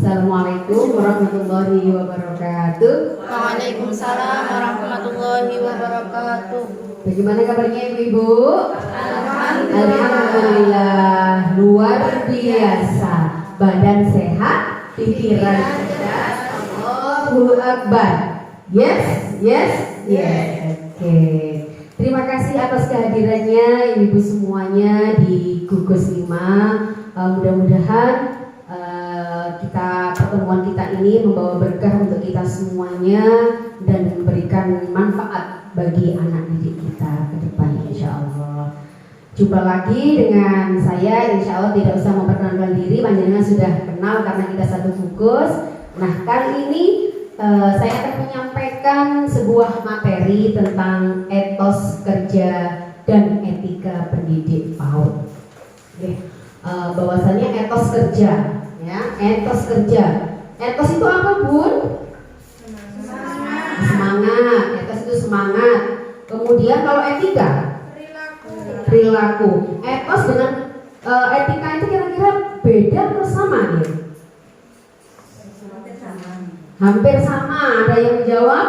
Assalamualaikum warahmatullahi wabarakatuh. Waalaikumsalam warahmatullahi wabarakatuh. Bagaimana kabarnya Ibu-ibu? Alhamdulillah, luar biasa. Badan sehat, pikiran cerdas. Allahu Akbar. Yes. Oke. Terima kasih atas kehadirannya Ibu semuanya di Gugus 5. Mudah-mudahan pertemuan kita ini membawa berkah untuk kita semuanya dan memberikan manfaat bagi anak didik kita ke depan, insya Allah. Jumpa lagi dengan saya, insya Allah tidak usah memperkenalkan diri, panjenengan sudah kenal karena kita satu gugus. Nah, kali ini saya akan menyampaikan sebuah materi tentang etos kerja dan etika pendidik PAUD. Bahwasannya etos kerja, ya, etos kerja. Etos itu apa, Bun? Semangat. Etos itu semangat. Kemudian kalau etika, perilaku. Etos dengan etika itu kira-kira beda atau sama ya? Hampir sama. Ada yang menjawab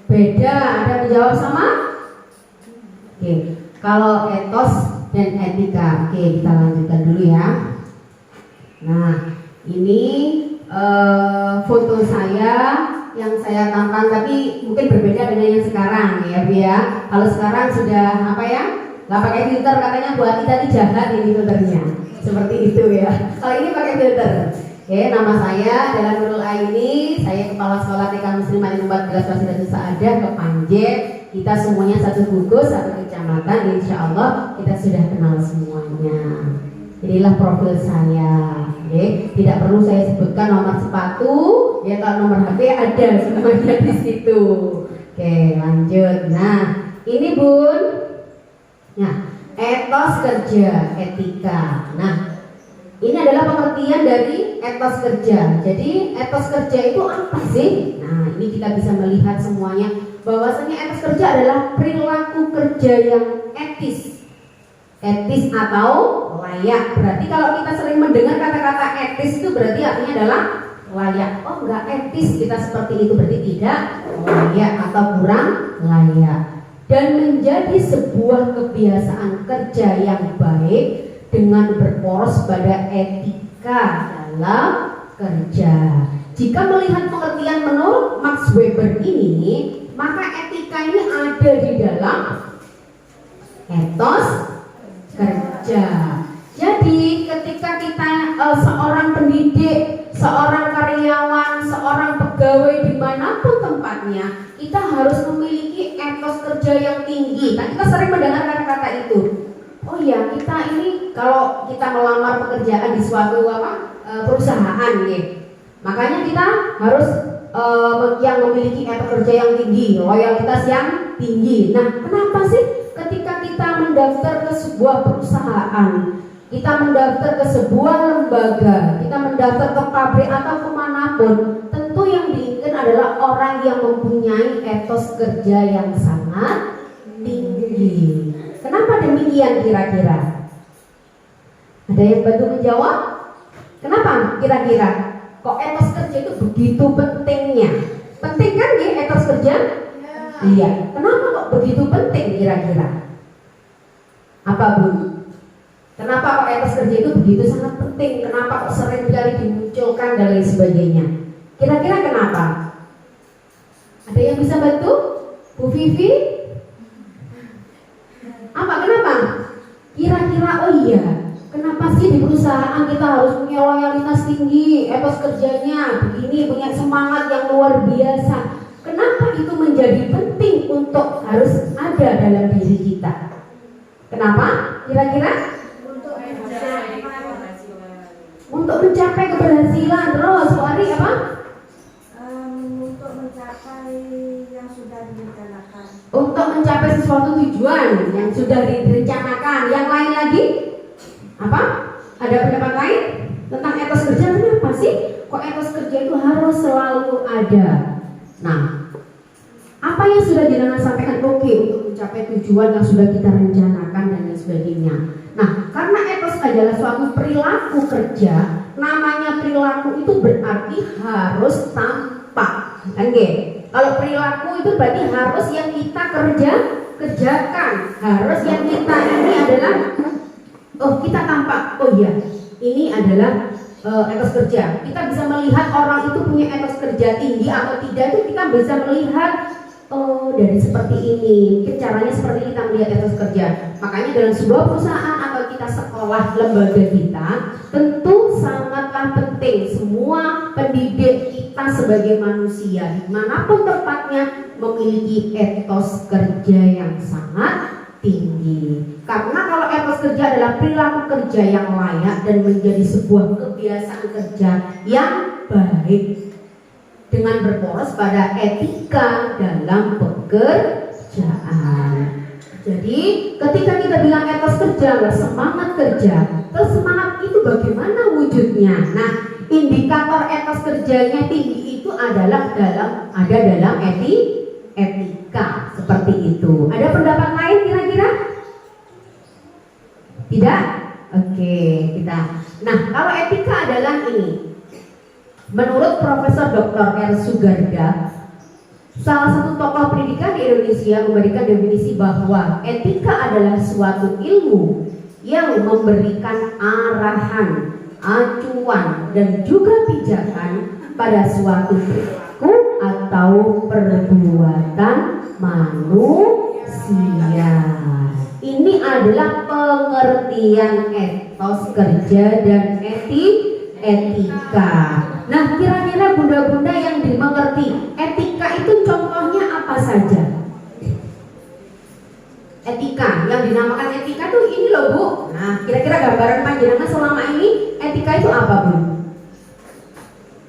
beda, ada yang menjawab sama. Oke. Kalau etos dan etika, oke, kita lanjutkan dulu ya. Nah, ini foto saya yang saya tampang, tapi mungkin berbeda dengan yang sekarang ya, Bu ya. Kalau sekarang sudah apa ya? Nggak pakai filter, katanya Bu Ati tadi jahat ini filternya. Seperti itu ya. Kalau ini pakai filter. Oke, nama saya adalah Nurul Aini. Saya Kepala Sekolah TK Muslim 14 Fasilitas Saadah Kepanje. Kita semuanya satu gugus, satu kecamatan. Insya Allah kita sudah kenal semuanya. Inilah profil saya. Oke, tidak perlu saya sebutkan nomor sepatu, ya, kalau nomor HP ada semuanya di situ. Oke, lanjut. Nah, ini Bun. Nah, etos kerja, etika. Nah, ini adalah pengertian dari etos kerja. Jadi, etos kerja itu apa sih? Nah, ini kita bisa melihat semuanya bahwasanya etos kerja adalah perilaku kerja yang etis. Etis atau layak. Berarti kalau kita sering mendengar kata-kata etis itu berarti artinya adalah layak. Oh, enggak etis kita seperti itu, berarti tidak layak atau kurang layak. Dan menjadi sebuah kebiasaan kerja yang baik dengan berporos pada etika dalam kerja. Jika melihat pengertian menurut Max Weber ini, maka etika ini ada di dalam etos kerja. Jadi ketika kita seorang pendidik, seorang karyawan, seorang pegawai dimanapun tempatnya, kita harus memiliki etos kerja yang tinggi. Nah, kita sering mendengar kata-kata itu. Oh ya, kita ini kalau kita melamar pekerjaan di suatu perusahaan, ya, makanya kita harus yang memiliki etos kerja yang tinggi, loyalitas yang tinggi. Nah, kenapa sih ketika kita mendaftar ke sebuah perusahaan, kita mendaftar ke sebuah lembaga, kita mendaftar ke pabrik atau kemanapun, tentu yang diinginkan adalah orang yang mempunyai etos kerja yang sangat tinggi. Kenapa demikian kira-kira? Ada yang bantu menjawab? Kenapa kira-kira? Kok etos kerja itu begitu pentingnya? Penting kan ya etos kerja? Iya. Kenapa kok begitu penting kira-kira? Apa, Bun? Kenapa kok etos kerja itu begitu sangat penting? Kenapa kok sering kali dimunculkan dan lain sebagainya? Kira-kira kenapa? Ada yang bisa bantu? Bu Vivi? Apa? Kenapa? Kira-kira, oh iya, kenapa sih di perusahaan kita harus punya loyalitas tinggi, etos kerjanya begini, punya semangat yang luar biasa? Kenapa itu menjadi penting untuk harus ada dalam diri kita? Kenapa? Kira-kira? Untuk mencapai keberhasilan. Terus, Wari apa? Untuk mencapai yang sudah direncanakan. Untuk mencapai sesuatu tujuan yang sudah direncanakan. Yang lain lagi? Apa? Ada pendapat lain tentang etos kerja? Kenapa sih kok etos kerja itu harus selalu ada? Nah, apa yang sudah Jenengan sampaikan oke untuk mencapai tujuan yang sudah kita rencanakan dan lain sebagainya. Nah, karena etos adalah suatu perilaku kerja, namanya perilaku itu berarti harus tampak, kan nggih? Kalau perilaku itu berarti harus yang kita kerjakan, harus yang kita ini adalah kita tampak. Oh iya, ini adalah etos kerja. Kita bisa melihat orang itu punya etos kerja tinggi atau tidak, itu kita bisa melihat dari seperti ini. Mungkin caranya seperti ini kita melihat etos kerja. Makanya dalam sebuah perusahaan atau kita sekolah lembaga kita, tentu sangatlah penting semua pendidik kita sebagai manusia dimanapun tempatnya memiliki etos kerja yang sangat tinggi. Karena kalau etos kerja adalah perilaku kerja yang layak dan menjadi sebuah kebiasaan kerja yang baik dengan berporos pada etika dalam pekerjaan. Jadi ketika kita bilang etos kerja, semangat kerja, terus semangat itu bagaimana wujudnya? Nah, indikator etos kerjanya tinggi itu adalah dalam etika seperti itu. Ada pendapat lain kira-kira? Tidak? Oke, kita. Nah, kalau etika adalah ini. Menurut Profesor Dr. R. Sugarda, salah satu tokoh pendidikan di Indonesia memberikan definisi bahwa etika adalah suatu ilmu yang memberikan arahan, acuan, dan juga pijakan pada suatu perilaku atau perbuatan manusia. Ini adalah pengertian etos kerja dan etika. Nah, kira-kira bunda-bunda yang dimengerti etika itu contohnya apa saja? Etika yang dinamakan etika tuh ini loh Bu. Nah, kira-kira gambaran panjenengan selama ini etika itu apa Bu?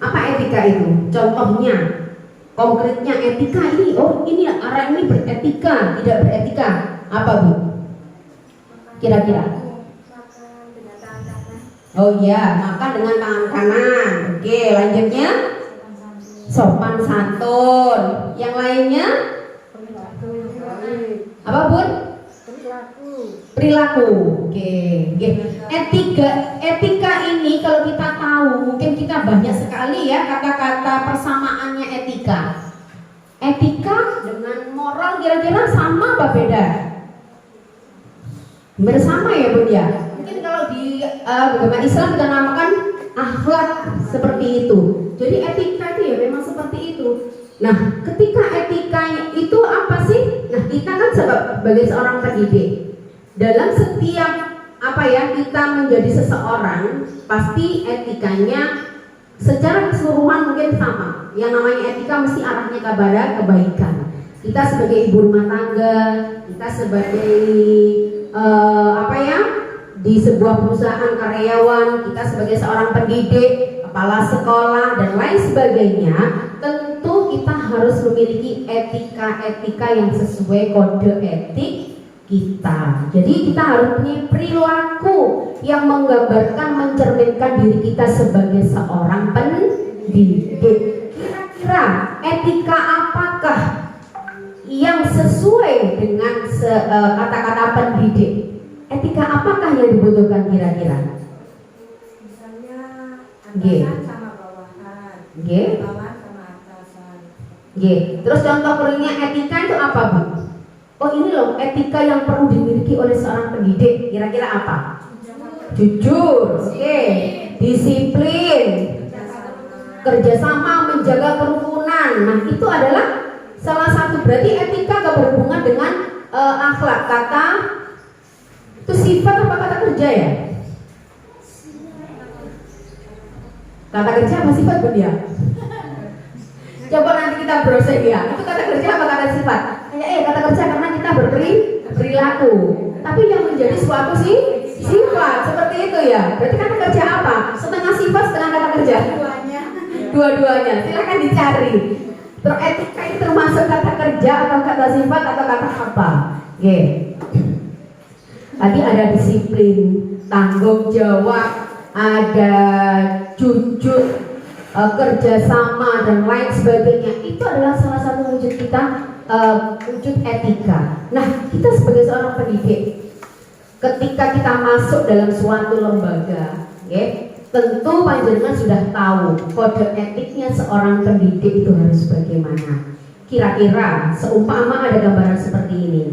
Apa etika itu? Contohnya, konkretnya etika ini. Oh, ini orang ini beretika, tidak beretika. Apa Bu? Kira-kira? Oh iya, makan dengan tangan kanan. Oke, lanjutnya sopan santun. Yang lainnya apa Bun? Perilaku. Oke. Etika ini kalau kita tahu, mungkin kita banyak sekali ya kata-kata persamaannya etika. Etika dengan moral kira-kira sama apa beda? Bersama ya Bun ya. Mungkin kalau di agama Islam kita namakan akhlak seperti itu. Jadi etika itu ya memang seperti itu. Nah, ketika etikanya itu apa sih? Nah, kita kan sebagai seorang pendidik, dalam setiap kita menjadi seseorang, pasti etikanya secara keseluruhan mungkin sama. Yang namanya etika mesti arahnya kepada kebaikan. Kita sebagai ibu rumah tangga, kita sebagai di sebuah perusahaan karyawan, kita sebagai seorang pendidik, kepala sekolah dan lain sebagainya, tentu kita harus memiliki etika-etika yang sesuai kode etik kita. Jadi kita harus punya perilaku yang menggambarkan, mencerminkan diri kita sebagai seorang pendidik. Kira-kira etika apakah yang sesuai dengan kata-kata pendidik? Etika apakah yang dibutuhkan kira-kira? Misalnya atasan sama bawahan, bawahan sama atasan. Terus contoh realnya etika itu apa Bu? Oh ini loh etika yang perlu dimiliki oleh seorang pendidik. Kira-kira apa? Jujur, disiplin, kerjasama, menjaga kerukunan. Nah itu adalah salah satu, berarti etika berhubungan dengan akhlak. Kata itu sifat apa kata kerja ya? Kata kerja apa sifat Bun ya? Coba nanti kita browsing ya. Itu kata kerja apa kata sifat? Kata kerja karena kita berperilaku. Tapi yang menjadi suatu sifat seperti itu ya. Berarti kata kerja apa? Setengah sifat, setengah kata kerja. Dua-duanya. Silakan dicari. Terus etika itu termasuk kata kerja atau kata sifat atau kata apa? Tadi ada disiplin, tanggung jawab, ada jujur, kerjasama dan lain sebagainya. Itu adalah salah satu wujud kita, wujud etika. Nah, kita sebagai seorang pendidik, ketika kita masuk dalam suatu lembaga, tentu panjenengan sudah tahu kode etiknya seorang pendidik itu harus bagaimana. Kira-kira seumpama ada gambaran seperti ini.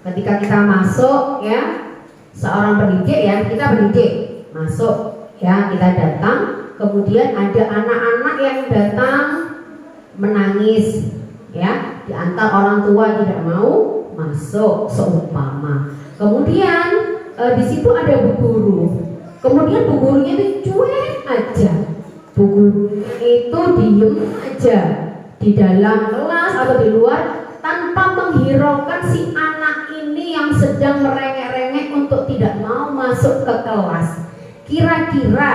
Ketika kita masuk ya, seorang pendidik ya, kita pendidik masuk ya, kita datang, kemudian ada anak-anak yang datang menangis ya, diantar orang tua tidak mau masuk seumpama. Kemudian di situ ada bu guru. Kemudian bu gurunya itu cuek aja. Bu gurunya itu diem aja di dalam kelas atau di luar tanpa menghiraukan si anak ini yang sedang merengek-rengek untuk tidak mau masuk ke kelas. Kira-kira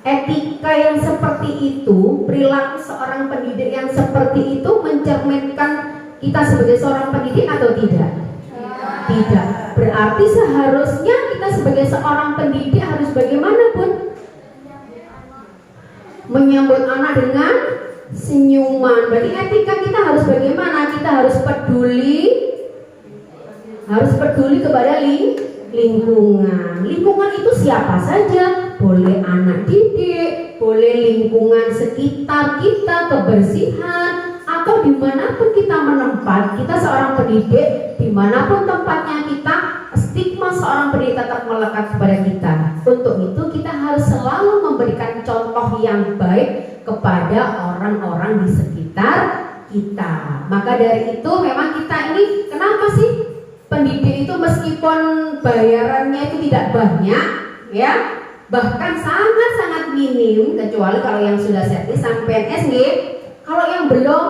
etika yang seperti itu, perilaku seorang pendidik yang seperti itu mencerminkan kita sebagai seorang pendidik atau tidak? Tidak. Berarti seharusnya kita sebagai seorang pendidik harus bagaimana, Bun? Menyambut anak dengan senyuman. Berarti etika kita harus bagaimana? Kita harus peduli kepada lingkungan. Lingkungan itu siapa saja, boleh anak didik, boleh lingkungan sekitar kita, kebersihan, atau dimanapun kita menempat. Kita seorang pendidik, dimanapun tempatnya kita, stigma seorang pendidik tetap melekat kepada kita. Untuk itu kita harus selalu memberikan contoh yang baik kepada orang-orang di sekitar kita. Maka dari itu memang kita ini, kenapa sih pendidik itu meskipun bayarannya itu tidak banyak ya, bahkan sangat-sangat minim, kecuali kalau yang sudah servis sampai PNS nggih. Kalau yang belum,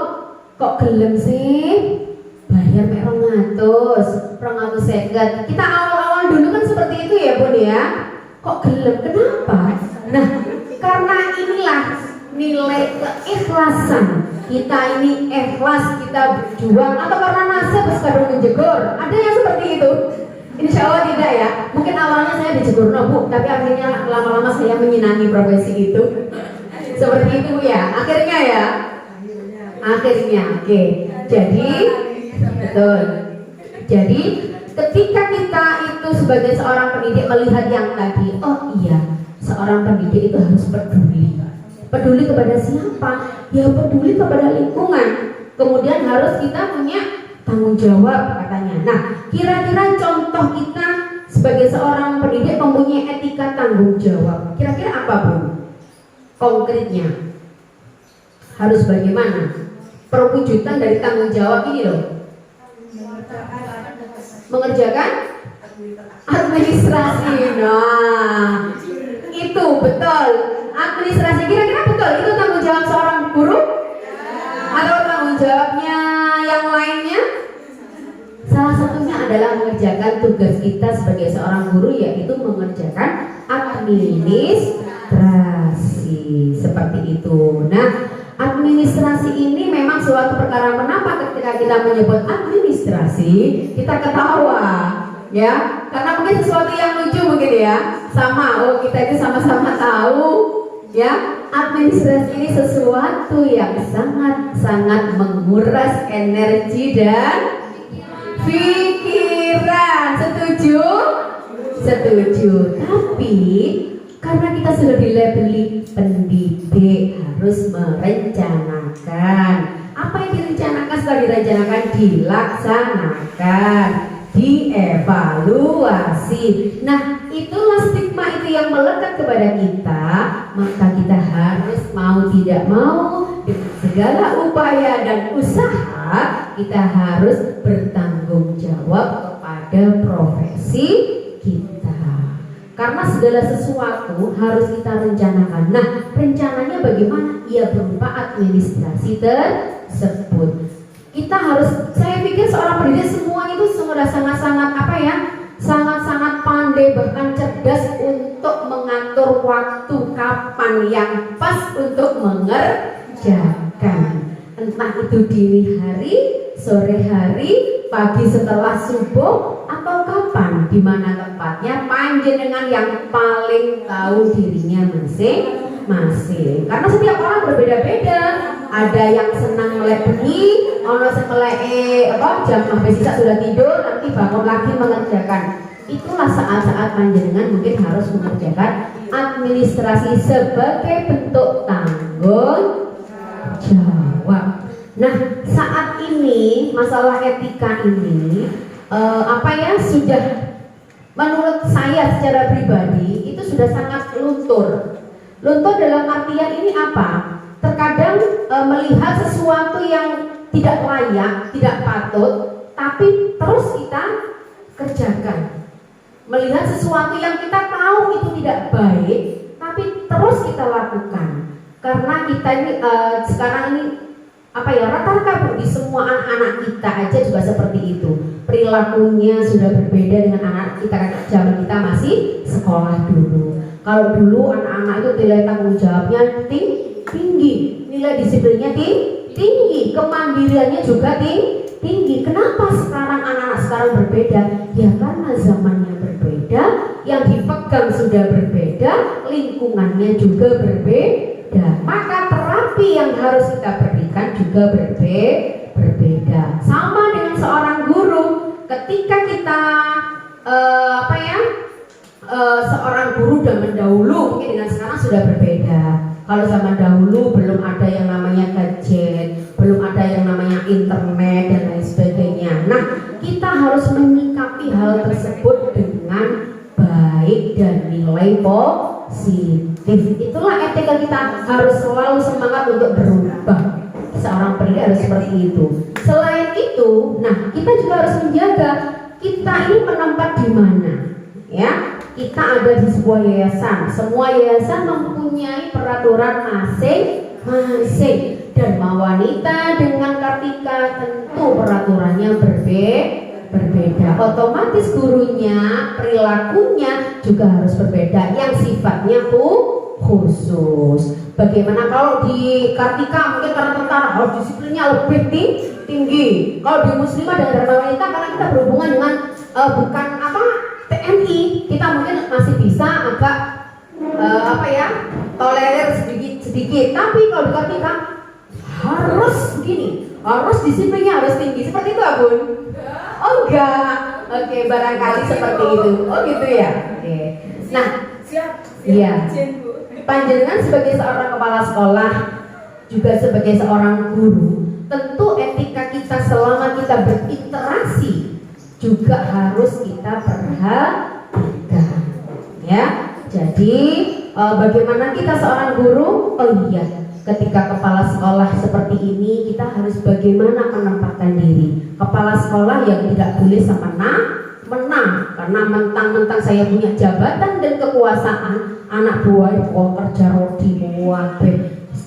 kok gelem sih bayar mek 250. Kita awal-awal dulu kan seperti itu ya Bun ya. Kok gelem? Kenapa? Nah, karena inilah nilai keikhlasan. Kita ini ikhlas, kita berjuang, atau karena nasib sekadar menjegur. Ada yang seperti itu? Insya Allah tidak ya. Mungkin awalnya saya dijegur Bu, tapi akhirnya lama-lama saya menyenangi profesi itu. Seperti itu ya. Akhirnya ya. Akhirnya, oke. Jadi, betul. Jadi, ketika kita itu sebagai seorang pendidik melihat yang tadi, oh iya, seorang pendidik itu harus peduli. Peduli kepada siapa? Ya peduli kepada lingkungan. Kemudian harus kita punya tanggung jawab katanya. Nah, kira-kira contoh kita sebagai seorang pendidik mempunyai etika tanggung jawab. Kira-kira apa Bun? Konkretnya harus bagaimana? Perwujudan dari tanggung jawab ini loh. Mengerjakan administrasi. Nah, itu betul. Administrasi, kira-kira betul itu tanggung jawab seorang guru? Atau tanggung jawabnya yang lainnya? Salah satunya adalah mengerjakan tugas kita sebagai seorang guru, yaitu mengerjakan administrasi seperti itu. Nah, administrasi ini memang suatu perkara, kenapa ketika kita menyebut administrasi kita ketawa ya, karena mungkin sesuatu yang lucu mungkin ya, sama kita itu sama-sama tahu ya, administrasi ini sesuatu yang sangat-sangat menguras energi dan pikiran. Setuju? Setuju. Tapi karena kita sudah dilabeli pendidik, harus merencanakan. Apa yang direncanakan? Setelah direncanakan, dilaksanakan, dievaluasi. Nah, itulah stigma itu yang melekat kepada kita. Maka kita harus mau tidak mau, dengan segala upaya dan usaha, kita harus bertanggung jawab kepada profesi kita. Karena segala sesuatu harus kita rencanakan. Nah, rencananya bagaimana? Ya berupa administrasi tersebut. Kita harus, saya pikir seorang pendidik semua itu sudah sangat-sangat sangat-sangat pandai, bahkan cerdas untuk mengatur waktu kapan yang pas untuk mengerjakan. Entah itu dini hari, sore hari, pagi setelah subuh, atau kapan, di mana tempatnya, panjenengan yang paling tahu dirinya masing-masing. Karena setiap orang berbeda-beda. Ada yang senang melek bengi, ono sing melek jam sampai sisa sudah tidur, nanti bangun lagi mengerjakan. Itulah saat-saat panjenengan mungkin harus mengerjakan administrasi sebagai bentuk tanggung jawab. Nah, saat ini masalah etika ini sudah menurut saya secara pribadi itu sudah sangat luntur. Luntur dalam artian ini apa? Terkadang melihat sesuatu yang tidak layak, tidak patut, tapi terus kita kerjakan. Melihat sesuatu yang kita tahu itu tidak baik, tapi terus kita lakukan. Karena kita ini sekarang ini rata-rata di semua anak-anak kita aja juga seperti itu. Perilakunya sudah berbeda dengan anak kita zaman kita masih sekolah dulu. Kalau dulu anak-anak itu nilai tanggung jawabnya tinggi, nilai disiplinnya tinggi, kemandiriannya juga tinggi. Kenapa sekarang anak-anak sekarang berbeda? Ya karena zamannya berbeda, yang dipegang sudah berbeda, lingkungannya juga berbeda. Maka terapi yang harus kita berikan juga berbeda. Sama dengan seorang guru, ketika kita seorang guru zaman dahulu mungkin dengan sekarang sudah berbeda. Kalau zaman dahulu belum ada yang namanya gadget, belum ada yang namanya internet dan lain sebagainya. Nah, kita harus menyikapi hal tersebut dengan baik dan nilai positif. Itulah etika kita, harus selalu semangat untuk berubah. Seorang pendidik harus seperti itu. Selain itu, nah kita juga harus menjaga kita ini menempat di mana, ya. Kita ada di sebuah yayasan. Semua yayasan mempunyai peraturan masing-masing. Dan wanita dengan Kartika tentu peraturannya berbeda. Otomatis gurunya, perilakunya juga harus berbeda, yang sifatnya khusus. Bagaimana kalau di Kartika mungkin karena tentara harus disiplinnya lebih tinggi. Kalau di Muslimah dan Dharma Wanita karena kita berhubungan dengan bukan TNI, kita mungkin masih bisa agak tolerir sedikit. Tapi kalau di Kartika harus begini, harus disiplinnya harus tinggi. Seperti itu, Abun? Oh enggak. Oke, barangkali seperti itu. Oh gitu ya. Oke. Nah, iya. Panjenengan sebagai seorang kepala sekolah, juga sebagai seorang guru, tentu etika kita selama kita berinteraksi juga harus kita perhatikan, ya. Jadi bagaimana kita seorang guru? Oh iya, ketika kepala sekolah seperti ini kita harus bagaimana menempatkan diri. Kepala sekolah yang tidak boleh menang karena mentang-mentang saya punya jabatan dan kekuasaan, anak buah kok kerja rodi wae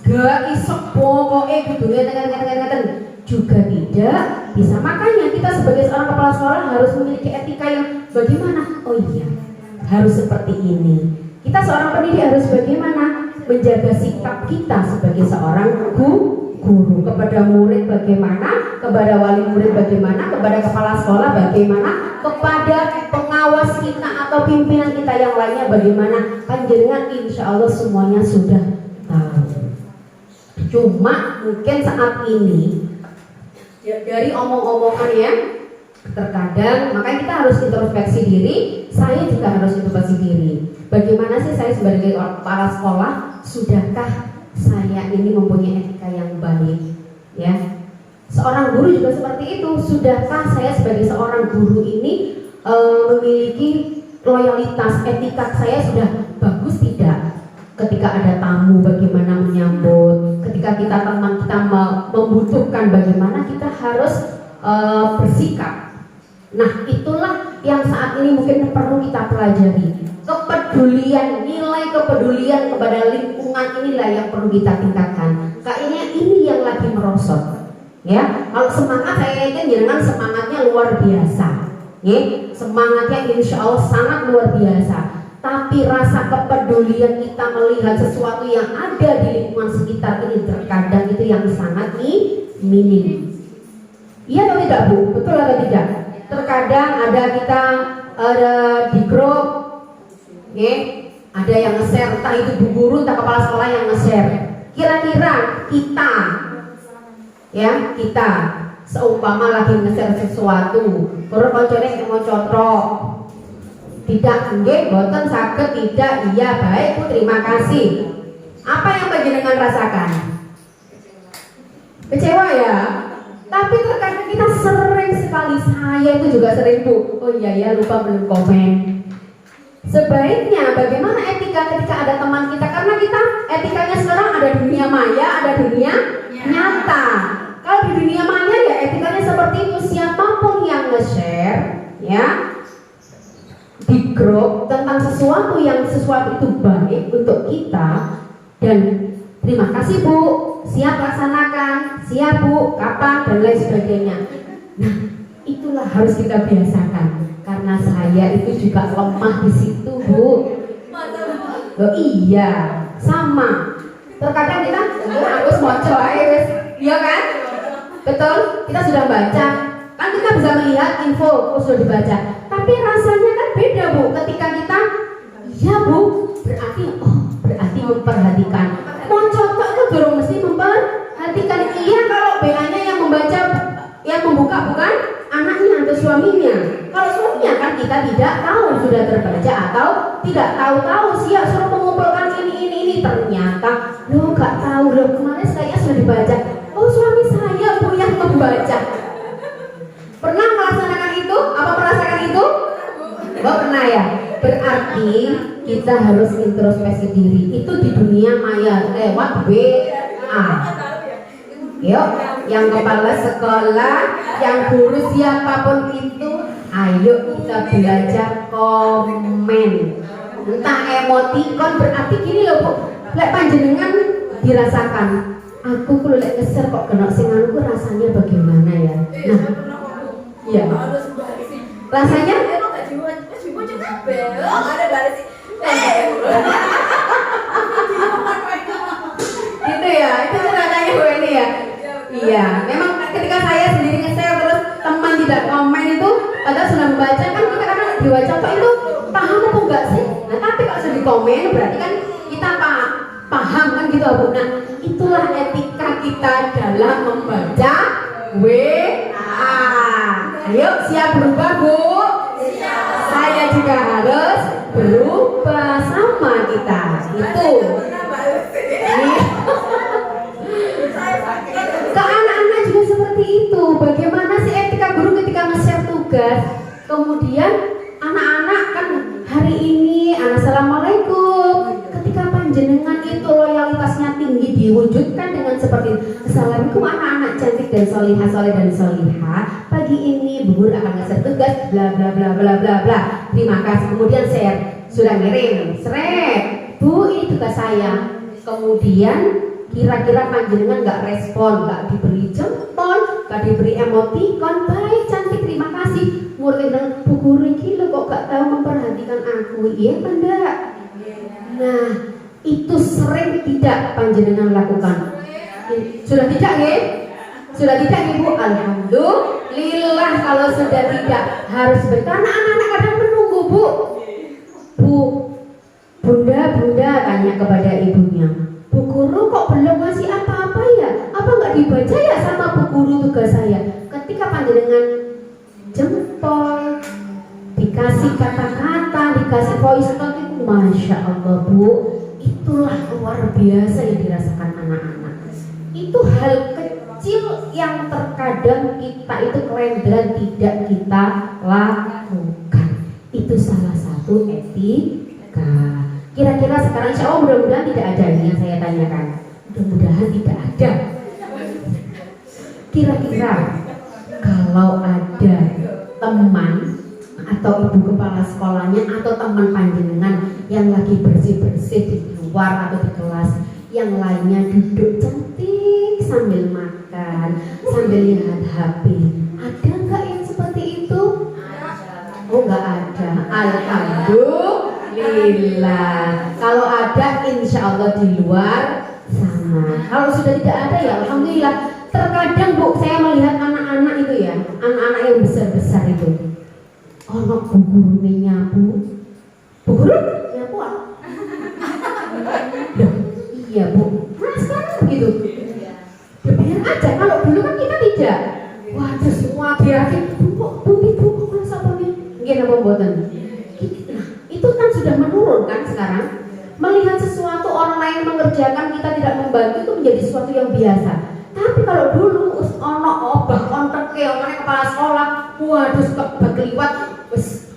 gak iso pokoke kudu ngeten juga tidak bisa. Makanya kita sebagai seorang kepala sekolah harus memiliki etika yang bagaimana? Oh iya, harus seperti ini. Kita seorang pendidik harus bagaimana menjaga sikap kita sebagai seorang guru kepada murid bagaimana, kepada wali murid bagaimana, kepada kepala sekolah bagaimana, kepada pengawas kita atau pimpinan kita yang lainnya bagaimana. Panjenengan insya Allah semuanya sudah tahu. Cuma mungkin saat ini ya, dari omong-omongan ya terkadang, makanya kita harus introspeksi diri. Saya juga harus introspeksi diri. Bagaimana sih saya sebagai kepala sekolah, sudahkah saya ini mempunyai etika yang baik, ya? Seorang guru juga seperti itu. Sudahkah saya sebagai seorang guru ini memiliki loyalitas, etika saya sudah bagus tidak? Ketika ada tamu bagaimana menyambut, ketika teman kita membutuhkan bagaimana kita harus bersikap. Nah, itulah yang saat ini mungkin perlu kita pelajari. Kepedulian, nilai kepedulian kepada lingkungan inilah yang perlu kita tingkatkan. Kayaknya ini yang lagi merosot. Ya, kalau semangat saya yakin jangan semangatnya luar biasa. Ya, semangatnya insya Allah sangat luar biasa. Tapi rasa kepedulian kita melihat sesuatu yang ada di lingkungan sekitar ini terkadang itu yang sangat minim. Iya atau tidak, Bu? Betul atau tidak? Terkadang kita ada di grup, ada yang nge-share, entah itu bu guru, entah kepala sekolah yang nge-share. Kira-kira kita seumpama lagi nge-share sesuatu, terus koncone mau cotrok, Tidak, nggih, boten saged tidak. Iya, baik Bu, terima kasih. Apa yang panjenengan rasakan? Kecewa ya? Tapi terkadang kita sering sekali, saya itu juga sering Bu. Oh iya ya, lupa belum komen. Sebaiknya bagaimana etika ketika ada teman kita, karena kita etikanya sekarang ada dunia maya, ada dunia nyata. Kalau di dunia maya ya etikanya seperti itu, siapapun yang nge-share ya di grup tentang sesuatu itu baik untuk kita, dan terima kasih Bu, siap laksanakan, siap Bu, kapan dan lain sebagainya. Nah, itulah harus kita biasakan. Karena saya itu juga lemah di situ Bu. Oh iya, sama. Terkadang kita, aku mau coba iya kan? Betul, kita sudah baca. Kan kita bisa melihat info, sudah dibaca. Tapi rasanya kan beda Bu. Ketika kita, iya Bu, berarti memperhatikan. Mau contoh itu belum mesti memperhatikan. Iya kalau BA-nya yang membaca, yang membuka bukan anaknya atau suaminya. Kalau suaminya kan kita tidak tahu sudah terbaca atau tidak tahu siap suruh mengumpulkan ini ternyata lo nggak tahu, lo kemarin kayaknya sudah dibaca. Oh suami saya Bu yang membaca. Pernah melaksanakan itu? Apa merasakan itu? Oh pernah ya. Berarti kita harus introspeksi diri. Itu di dunia maya lewat WA. Yuk, yang kepala sekolah, yang guru siapapun itu, ayo kita belajar komen. Entah emoticon, berarti gini loh Bu, lek panjenengan dirasakan. Aku kalau lek keser kok kena singanku rasanya bagaimana ya? Nah, iya. Rasanya? Itu ya, itu ceritanya Bu ini ya. Iya, memang ketika saya sendiri nge-share terus teman tidak komen itu, padahal sudah membaca kan kita kadang diwaca Pak itu paham apa enggak sih? Nah tapi kalau sudah di komen berarti kan kita paham kan gitu Bu. Nah itulah etika kita dalam membaca WA. Ayo siap berubah Bu? Siap. Saya juga harus berubah sama kita. Itu. Ke anak-anak juga seperti itu. Bagaimana sih etika guru ketika nge-share tugas? Kemudian anak-anak kan hari ini Assalamualaikum. Ketika panjenengan itu loyalitasnya tinggi diwujudkan dengan seperti Assalamualaikum anak-anak cantik dan solihah soleh dan solihah. Pagi ini Bu Guru akan nge-share tugas bla bla bla bla bla bla. Terima kasih. Kemudian share sudah ngirim. Seret. Bu ini tugas saya. Kemudian kira-kira panjenengan nggak respon, nggak diberi jempol, nggak diberi emoticon, baik cantik terima kasih. Murid bilang Bu Guru kilo kok nggak tahu memperhatikan aku, iya enggak? Nah itu sering tidak panjenengan lakukan. Sudah tidak ya? Sudah tidak Ibu? Alhamdulillah kalau sudah tidak harus karena anak-anak kadang menunggu Bu. Bunda tanya kepada ibunya. Bu Guru kok belum ngasih apa-apa ya? Apa nggak dibaca ya sama Bu Guru tugas saya? Ketika panjenengan jempol, dikasih kata-kata, dikasih voice note itu, masya Allah Bu, itulah luar biasa yang dirasakan anak-anak. Itu hal kecil yang terkadang kita itu kelendaan tidak kita lakukan. Itu salah satu etika. Kira-kira sekarang insya Allah mudah-mudahan tidak ada ini yang saya tanyakan. Mudah-mudahan tidak ada. Kira-kira kalau ada teman atau ibu kepala sekolahnya atau teman panjenengan yang lagi bersih-bersih di luar atau di kelas, yang lainnya duduk cantik sambil makan, sambil lihat HP, ada nggak yang seperti itu? Oh nggak ada. Alhamdulillah. Kalau ada insya Allah di luar sana. Kalau sudah tidak ada ya alhamdulillah. Terkadang Bu saya melihat anak-anak itu ya, anak-anak yang besar-besar itu. Ono Bu Guru nyapu. Bu Guru nyapu ah? Iya Bu. Nah sekarang begitu. Ya biar aja. Kalau dulu kan kita tidak. Waduh semua hati-hati. Bu kok kalau sabarnya? Mungkin apa buatan? Nah tidak membantu itu menjadi sesuatu yang biasa. Tapi kalau dulu ono obah konteke omane kepala sekolah, waduh kebakliwat wis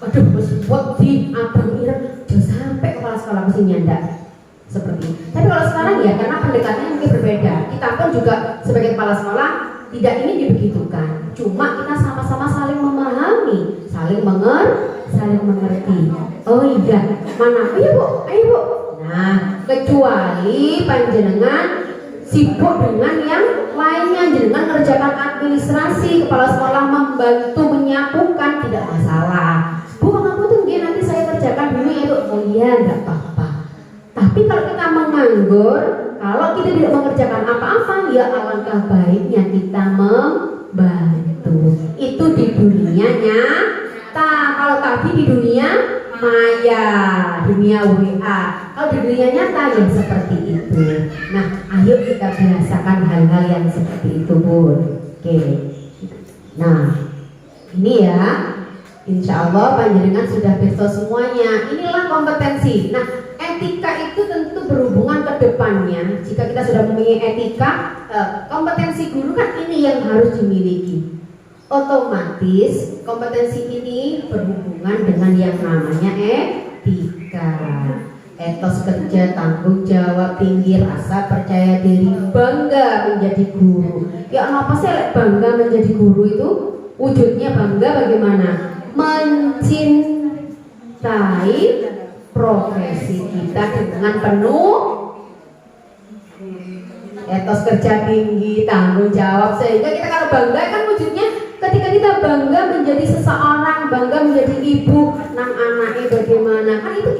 wedi abang ireng sampai kepala sekolah mesti nyandak seperti. Tapi kalau sekarang ya karena pendekatannya mungkin berbeda. Kita pun juga sebagai kepala sekolah tidak ingin dibegitukan. Cuma kita sama-sama saling memahami, saling mengerti. Oh iya, mana? Ayo Bu. Nah, kecuali panjenengan sibuk dengan yang lainnya, jenengan mengerjakan administrasi, kepala sekolah membantu menyapukan, tidak masalah. Bu, kamu tuh nanti saya kerjakan dulu ya Bu. Oh iya, enggak apa-apa. Tapi kalau kita menganggur, kalau kita tidak mengerjakan apa-apa, ya alangkah baiknya kita membantu. Itu di dunia nyata. Kalau tadi di dunia maya, dunia WA. Kalau di dunia nyata ya seperti itu. Nah, ayo kita biasakan hal-hal yang seperti itu, Bu. Oke. Nah, ini ya. Insya Allah panjenengan sudah betul semuanya. Inilah kompetensi. Nah, etika itu tentu berhubungan ke depannya. Jika kita sudah mempunyai etika, kompetensi guru kan ini yang harus dimiliki. Otomatis kompetensi ini berhubungan dengan yang namanya etika. Etos kerja, tanggung jawab tinggi, rasa percaya diri, bangga menjadi guru. Ya apa sih bangga menjadi guru itu? Wujudnya bangga bagaimana? Mencintai profesi kita dengan penuh etos kerja tinggi, tanggung jawab, sehingga kita kalau bangga kan wujudnya ketika kita bangga menjadi seseorang, bangga menjadi ibu, nang anaknya bagaimana, kan itu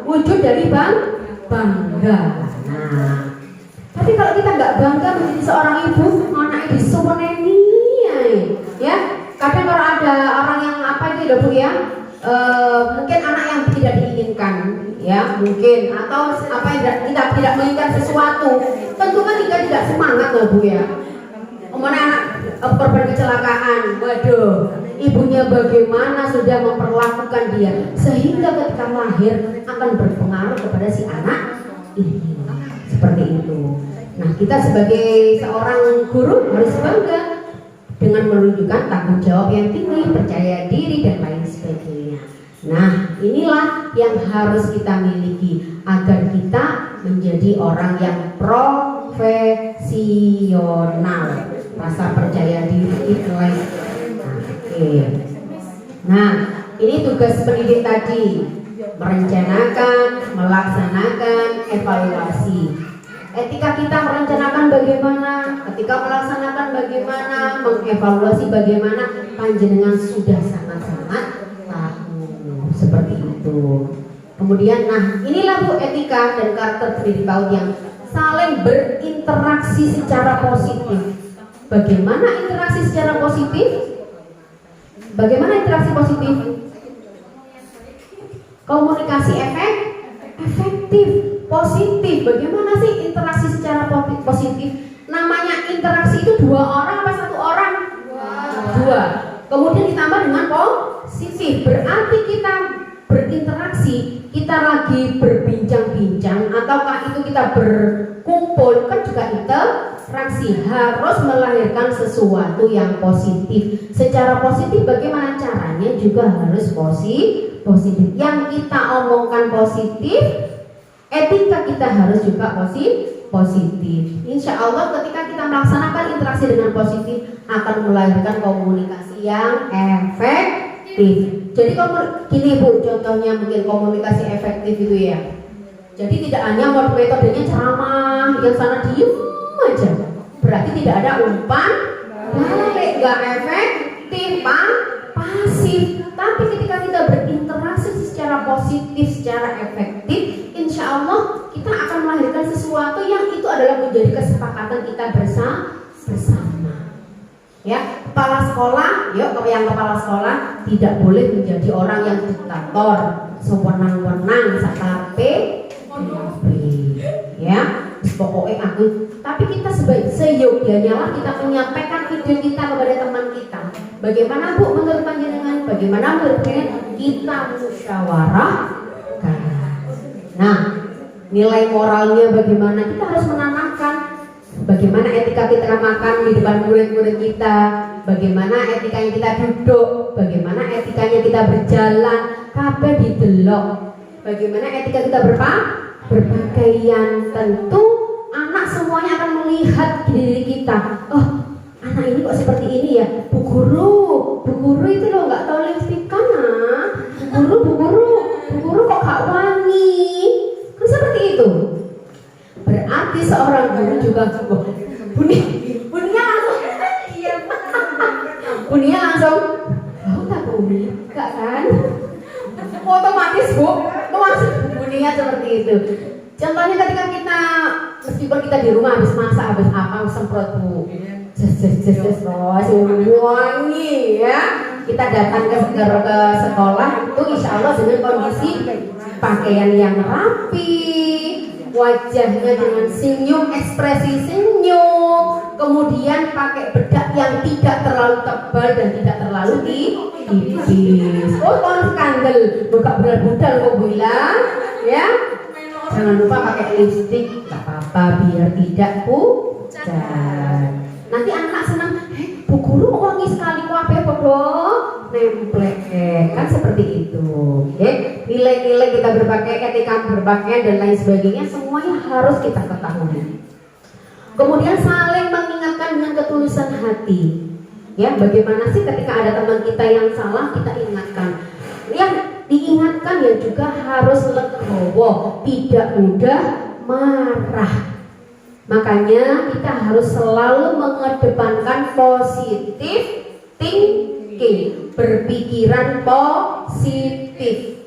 wujud dari bangga. Nah, tapi kalau kita nggak bangga menjadi seorang ibu, anaknya disuweneni ya. Kadang kalau ada orang yang apa itu ya Bu ya, mungkin anak yang tidak diinginkan ya, mungkin atau apa yang kita tidak menginginkan sesuatu, tentu kan kita tidak semangat loh Bu ya. Umumnya anak korban kecelakaan, waduh, ibunya bagaimana sudah memperlakukan dia, sehingga ketika lahir akan berpengaruh kepada si anak ini, seperti itu. Nah, kita sebagai seorang guru harus bangga dengan menunjukkan tanggung jawab yang tinggi, percaya diri dan lain sebagainya. Nah, inilah yang harus kita miliki agar kita menjadi orang yang profesional, rasa percaya diri, nilai. Nah, ini tugas pendidik tadi, merencanakan, melaksanakan, evaluasi. Etika kita merencanakan bagaimana, ketika melaksanakan bagaimana, mengevaluasi bagaimana, panjenengan sudah sangat-sangat tahu seperti itu. Kemudian, nah inilah Bu etika dan karakter pendidik PAUD yang saling berinteraksi secara positif. Bagaimana interaksi secara positif? Bagaimana interaksi positif? Komunikasi efektif, positif. Bagaimana sih interaksi secara positif? Namanya interaksi itu 2 orang apa 1 orang? 2. Kemudian ditambah dengan positif. Berarti kita berinteraksi, kita lagi berbincang-bincang, ataukah itu kita berkumpul, kan juga interaksi, harus melahirkan sesuatu yang positif. Secara positif bagaimana caranya juga harus positif. Yang kita omongkan positif, etika kita harus juga positif. Insya Allah ketika kita melaksanakan interaksi dengan positif akan melahirkan komunikasi yang efektif. Jadi gini Bu, contohnya mungkin komunikasi efektif itu ya. Jadi tidak hanya metodenya ceramah, yang sana diem aja. Berarti tidak ada umpan balik, nggak efektif, pasif. Tapi ketika kita berinteraksi secara positif, secara efektif, insya Allah kita akan melahirkan sesuatu yang itu adalah menjadi kesepakatan kita bersama. Ya, kepala sekolah, yuk yang kepala sekolah tidak boleh menjadi orang yang diktator, sewenang-wenang, sakape, ya, pokoknya aku. Tapi kita seyogyanya lah kita menyampaikan ide kita kepada teman kita. Bagaimana Bu menurut panjenengan? Bagaimana menurut panjenengan? Kita musyawarahkan. Nah, nilai moralnya bagaimana? Kita harus menanamkan Bagaimana etika kita makan di depan murid-murid kita, bagaimana etikanya kita duduk, bagaimana etikanya kita berjalan, kabeh didelok. Bagaimana etika kita berpakaian, tentu anak semuanya akan melihat diri kita. Oh, anak ini kok seperti ini ya, Bu guru itu loh nggak tahu lipstikan Bu guru kok gak wangi, kan seperti itu. Berarti seorang guru juga Bunia langsung oh tak Buni, enggak kan? Otomatis langsung Bunia seperti itu. Contohnya ketika kita meskipun kita di rumah habis masak, habis apa semprot Bu, wangi ya. Kita datang ke sekolah itu insya Allah dengan kondisi pakaian yang rapi, wajahnya dengan senyum, ekspresi senyum, kemudian pakai bedak yang tidak terlalu tebal dan tidak terlalu tipis. Oh, kalau skandal, buka budal kok bilang, ya. Jangan lupa pakai lipstik, nggak apa-apa biar tidak pucat. Nanti anak senang, Bu guru wangi sekali kok apa nemplek kan seperti itu. Nilai-nilai kita berpakaian, etika berpakaian dan lain sebagainya semuanya harus kita ketahui. Kemudian saling mengingatkan dengan ketulusan hati. Ya, bagaimana sih ketika ada teman kita yang salah kita ingatkan. Yang diingatkan ya juga harus legowo, tidak mudah marah. Makanya kita harus selalu mengedepankan positif thinking, berpikiran positif.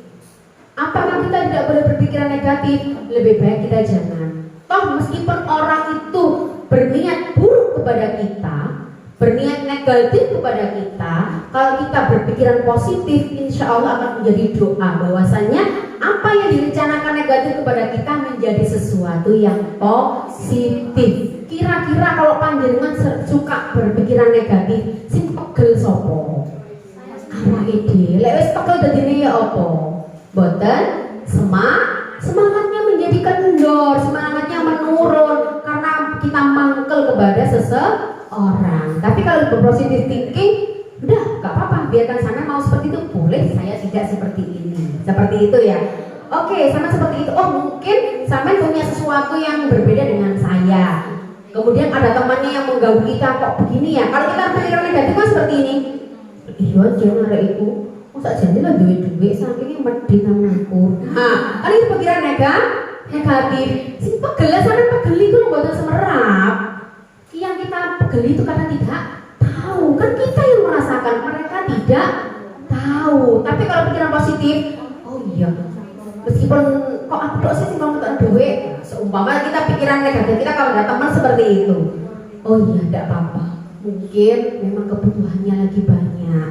Apakah kita tidak boleh berpikiran negatif? Lebih baik kita jangan. Toh meskipun orang itu berniat buruk kepada kita, berniat negatif kepada kita, kalau kita berpikiran positif, insya Allah akan menjadi doa bahwasanya apa yang direncanakan negatif kepada kita menjadi sesuatu yang positif. Kira-kira kalau panjenengan suka berpikiran negatif, sing pegel sopo? Awake dhewe. Lek wis pegel dadine ya apa? Boten semangatnya menjadi kendor, semangatnya menurun karena kita mangkel kepada seseorang. Tapi kalau berpositif thinking, udah gak apa-apa, biarkan sampai mau seperti itu, boleh saya tidak seperti ini, seperti itu ya. Oke, sama seperti itu. Oh mungkin sampai punya sesuatu yang berbeda dengan saya. Kemudian ada temannya yang mengganggu kita, kok begini ya. Kalau kita berpikiran negatif kan seperti ini. Iya jangan ada itu. Masa jadi lah duit saking medit aku. Nah, kan itu pikiran negatif. Sing pegel sampai pegel itu buatan semerap. Yang kita pegel itu karena tidak tahu. Kan kita yang merasakan, mereka tidak tahu. Tapi kalau pikiran positif, oh iya, meskipun kok aku kok sih mau minta duit, seumpama kita pikiran negatif kita kalau ada teman seperti itu, oh iya tidak apa-apa, mungkin memang kebutuhannya lagi banyak,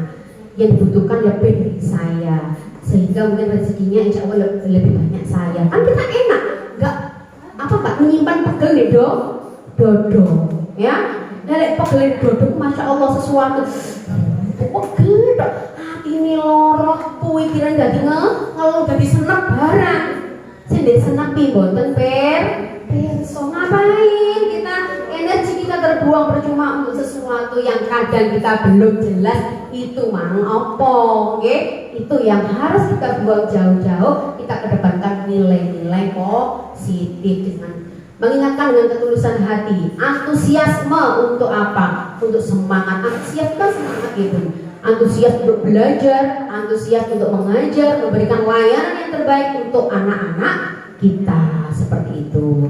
yang dibutuhkan lebih dari saya, sehingga mungkin rezekinya insya Allah lebih banyak saya. Kan kita enak, nggak menyimpan pegel nih dodo, ya. Dari pegel dodo, masya Allah sesuatu pegel dok. Ini loroh pikiran jadi kalau udah disenep barang sendiri senepi boten so ngapain kita energi kita terbuang percuma untuk sesuatu yang kadang kita belum jelas itu mang opo, okay? Itu yang harus kita buang jauh-jauh. Kita kedepankan nilai-nilai positif dengan mengingatkan dengan ketulusan hati, antusiasme untuk apa? Untuk semangat, antusias kan semangat gitu. Antusias untuk belajar, antusias untuk mengajar, memberikan layanan yang terbaik untuk anak-anak kita, seperti itu.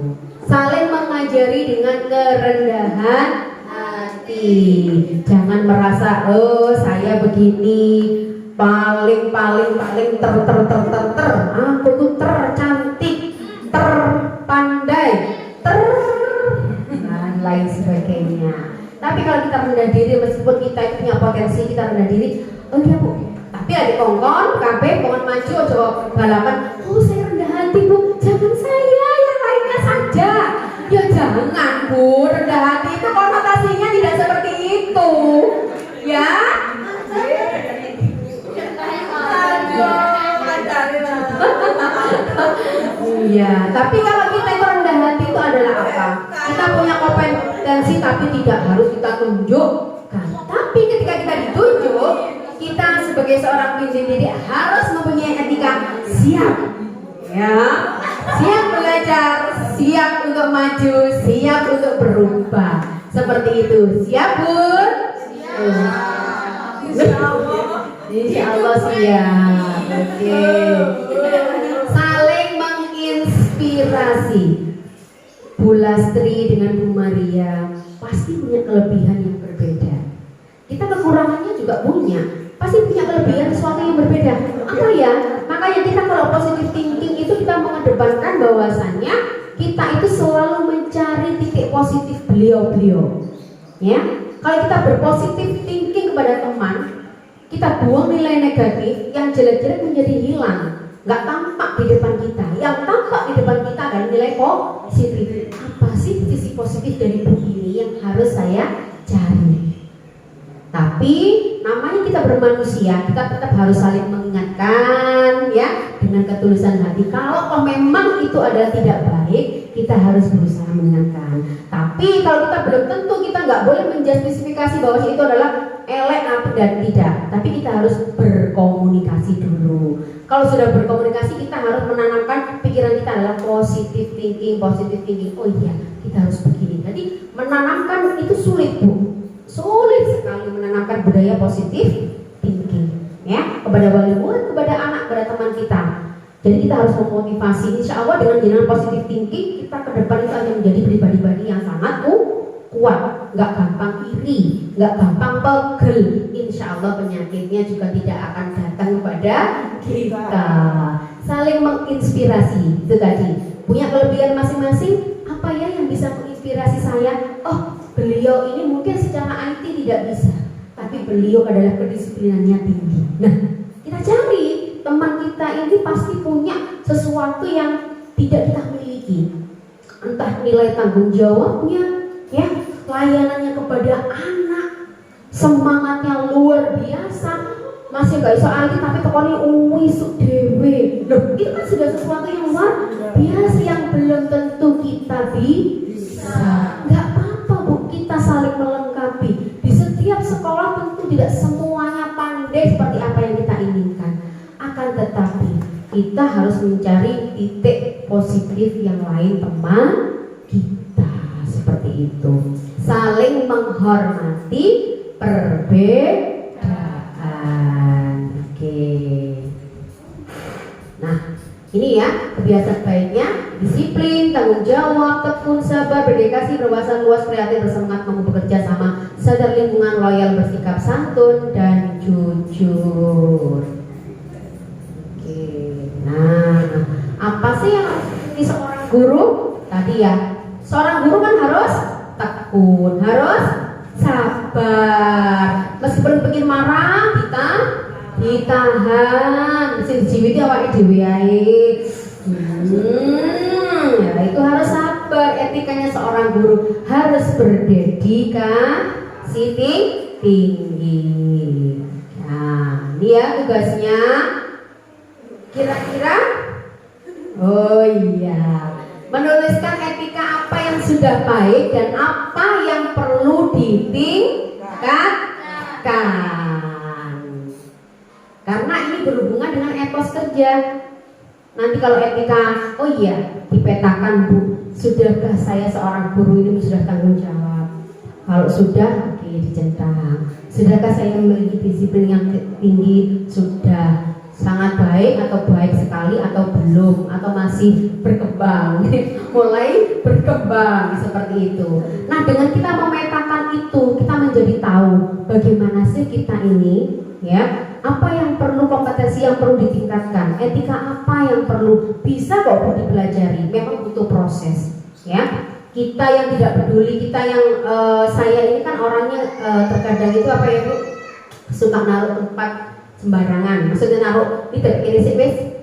Saling mengajari dengan kerendahan hati. Jangan merasa oh saya begini paling ter aku tuh tercantik, terpandai, dan lain sebagainya. Tapi kalau kita rendah diri, meskipun kita itu punya potensi, kita rendah diri, oh iya bu, tapi ada kongkon, kabeh, kongkon maju, coba balapan, oh saya rendah hati bu, jangan saya, yang lainnya saja. Ya jangan bu, rendah hati itu konotasinya tidak seperti itu, ya. Iya, tapi kalau kita itu rendah hati itu adalah apa? Kita kita punya kompetensi tapi tidak harus kita tunjukkan. Tapi ketika kita ditunjuk, kita sebagai seorang pemimpin didik harus mempunyai etika siap, ya, siap belajar, siap untuk maju, siap untuk berubah. Seperti itu. Siap, Bun? Insya Allah siap. Oke. Saling menginspirasi. Bu Lastri dengan Bu Maria pasti punya kelebihan yang berbeda. Kita kekurangannya juga punya. Pasti punya kelebihan sesuatu yang berbeda. Apa ya? Makanya kita kalau positive thinking itu kita mengedepankan bahwasannya kita itu selalu mencari titik positif beliau-beliau. Ya, kalau kita berpositif thinking kepada teman, kita buang nilai negatif, yang jelek-jelek menjadi hilang, nggak tampak di depan kita. Yang tampak di depan kita adalah nilai positif. Apa sih sisi positif dari buku ini yang harus saya cari? Tapi namanya kita bermanusia, kita tetap harus saling mengingatkan, ya, dengan ketulusan hati. Kalau memang itu adalah tidak baik, kita harus berusaha mengingatkan. Tapi kalau kita belum tentu, kita nggak boleh menjustifikasi bahwa itu adalah elek dan tidak. Tapi kita harus berkomunikasi dulu. Kalau sudah berkomunikasi, kita harus menanamkan pikiran kita adalah positive thinking. Oh iya, kita harus begini. Jadi menanamkan itu sulit, Bu. Sulit sekali menanamkan budaya positif thinking, ya, kepada wali murid, kepada anak, kepada teman kita. Jadi kita harus memotivasi. Insya Allah dengan positif thinking kita ke depan itu akan menjadi pribadi-pribadi yang sangat kuat, nggak gampang iri, nggak gampang pegel. Insya Allah penyakitnya juga tidak akan datang kepada kita. Saling menginspirasi itu tadi. Punya kelebihan masing-masing. Apa ya yang bisa menginspirasi saya? Oh, beliau ini mungkin secara IT tidak bisa, tapi beliau adalah kedisiplinannya tinggi. Nah, kita cari teman kita ini pasti punya sesuatu yang tidak kita miliki. Entah nilai tanggung jawabnya, ya, layanannya kepada anak, semangatnya luar biasa. Masih gak iso IT tapi tekoni wisuk dewe. Loh, itu kan sudah sesuatu yang luar biasa yang belum tentu kita bisa. Gak apa-apa, Bu, kita saling melengkapi. Di setiap sekolah tentu tidak semuanya pandai seperti apa yang kita inginkan. Akan tetapi kita harus mencari titik positif yang lain teman kita. Seperti itu. Saling menghormati perbedaan. Oke. Nah, ini ya kebiasaan baiknya: disiplin, tanggung jawab, tekun, sabar, berdedikasi, berwawasan luas, kreatif, bersemangat, mampu bekerja sama, sadar lingkungan, loyal, bersikap santun dan jujur. Oke. Nah, apa sih yang ini seorang guru? Tadi ya, seorang guru kan harus tekun, harus sabar. Meskipun bikin marah, kita ditahan, mesti dijiwiti awake dhewe ae. Ya, itu harus sabar. Etikanya seorang guru harus berdedikasi tinggi. Nah, ini ya tugasnya. Kira-kira, oh iya, menuliskan etika apa yang sudah baik dan apa yang perlu ditingkatkan. Karena ini berhubungan dengan etos kerja. Nanti kalau etika, oh iya, dipetakan, Bu. Sudahkah saya seorang guru ini sudah tanggung jawab? Kalau sudah, oke, dicentang. Sudahkah saya memiliki disiplin yang tinggi? Sudah. Sangat baik atau baik sekali atau belum atau masih berkembang. Mulai berkembang seperti itu. Nah, dengan kita memetakan itu, kita menjadi tahu bagaimana sih kita ini, ya, apa yang perlu, kompetensi yang perlu ditingkatkan, etika apa yang perlu, bisa kok dipelajari. Memang butuh proses, ya. Kita yang tidak peduli, kita yang saya ini kan orangnya terkadang itu apa ya, Bu, suka naruh tempat sembarangan. Maksudnya naruh itu ini sih, wes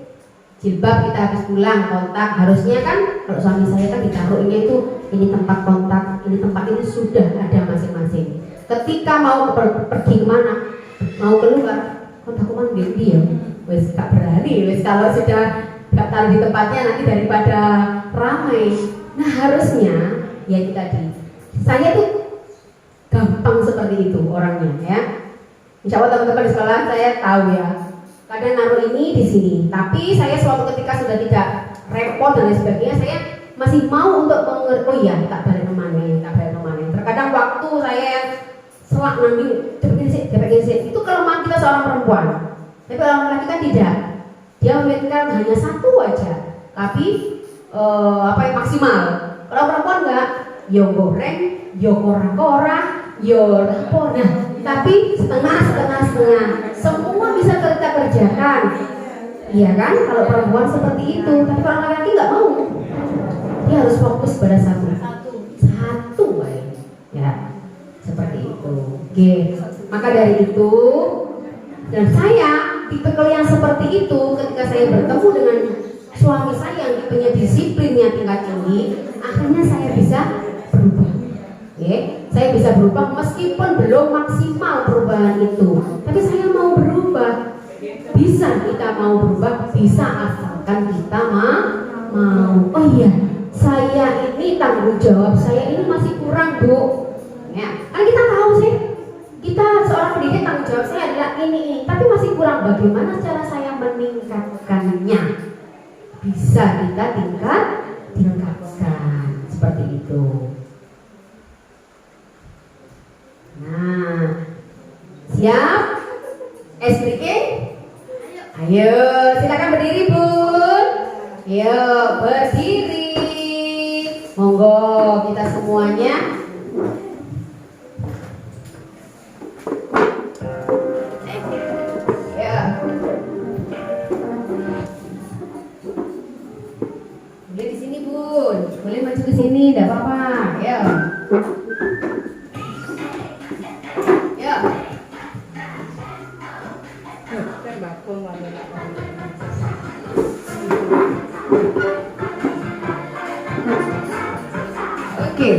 jilbab kita habis pulang kontak, harusnya kan kalau suami saya kan ditaruhnya itu ini tempat kontak, ini tempat ini sudah ada masing-masing. Ketika mau pergi kemana, mau keluar, kontakku mana dia ya, wes gak berani, wes kalau sudah gak taruh di tempatnya nanti daripada ramai. Nah, harusnya Ya itu tadi. Saya tuh gampang seperti itu orangnya ya. Insya Allah teman-teman di sekolah saya tahu ya. Kadang naruh ini di sini, tapi saya suatu ketika sudah tidak repot dan lain sebagainya, saya masih mau untuk mengerti. Oh iya, tak balik kemana. Terkadang waktu saya selak ngambil, dapat sih. Itu kelemahan kita seorang perempuan. Tapi orang laki kan tidak. Dia memikirkan hanya satu aja, tapi maksimal. Kalau perempuan enggak, yo goreng, yo kora-kora, yo apa. Nah, tapi setengah. Semua bisa kita kerjakan. Iya kan? Kalau perempuan seperti itu, tapi kalau laki-laki nggak mau. Dia harus fokus pada satu ya, seperti itu. Oke, maka dari itu, dan saya tipe yang seperti itu ketika saya bertemu dengan suami saya yang tipenya disiplinnya tingkat tinggi, akhirnya saya bisa berubah. Oke, saya bisa berubah meskipun belum maksimal perubahan itu, tapi saya mau berubah. Bisa kita mau berubah, bisa asalkan kita mau. Oh iya, saya ini tanggung jawab saya ini masih kurang, Bu. Ya, kan kita tahu sih, kita seorang pendidik tanggung jawab saya adalah ini, tapi masih kurang. Bagaimana cara saya meningkatkannya? Bisa kita tingkatkan seperti itu. Nah, siap? SBK? Ayo, silakan berdiri, Bun. Ayo, berdiri. Monggo kita semuanya. Ya. Boleh di sini, Bun. Boleh maju ke sini, enggak apa-apa. Ya. Ya. Oke.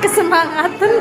Kesemangatan.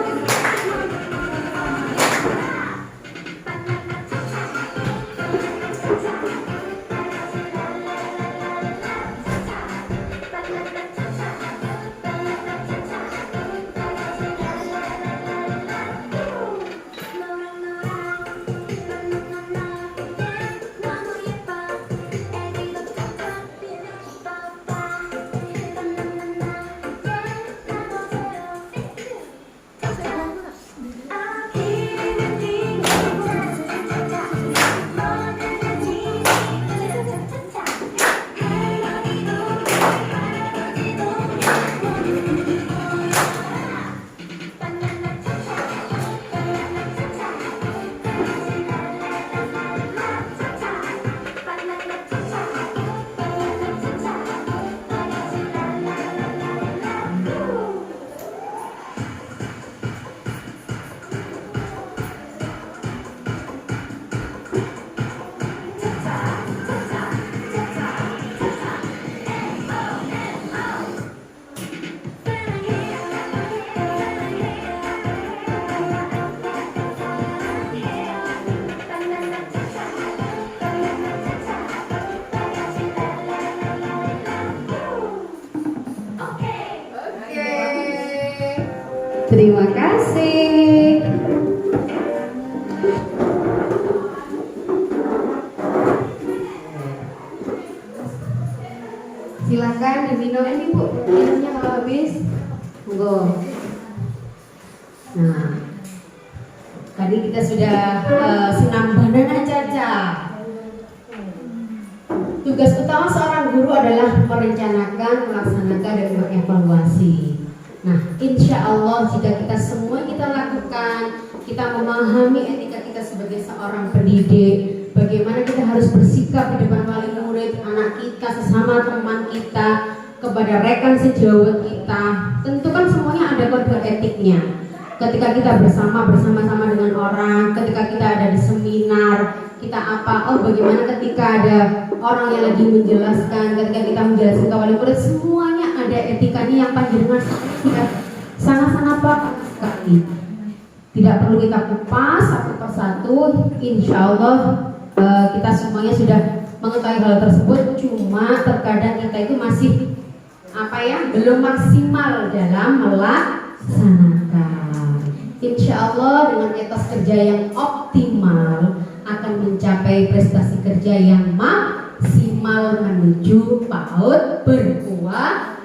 Terima kasih. Silakan diminum ini, Bu. Minumnya kalau habis. Monggo. Nah, tadi kita sudah senam banana Caca. Tugas utama seorang guru adalah merencanakan, melaksanakan, dan mengevaluasi. Nah, insya Allah jika kita semua kita lakukan, kita memahami etika kita sebagai seorang pendidik, bagaimana kita harus bersikap di depan wali murid, anak kita, sesama teman kita, kepada rekan sejawat kita. Tentu kan semuanya ada kode etiknya. Ketika kita bersama-sama dengan orang, ketika kita ada di seminar, kita bagaimana ketika ada orang yang lagi menjelaskan, ketika kita menjelaskan ke wali murid, semuanya ada etikanya yang panjenengan sangat-sangat paham sekali. Tidak perlu kita kupas satu persatu, insya Allah kita semuanya sudah mengetahui hal tersebut. Cuma terkadang kita itu masih belum maksimal dalam melaksanakan. Insya Allah dengan etos kerja yang optimal akan mencapai prestasi kerja yang maksimal menuju PAUD berkualitas.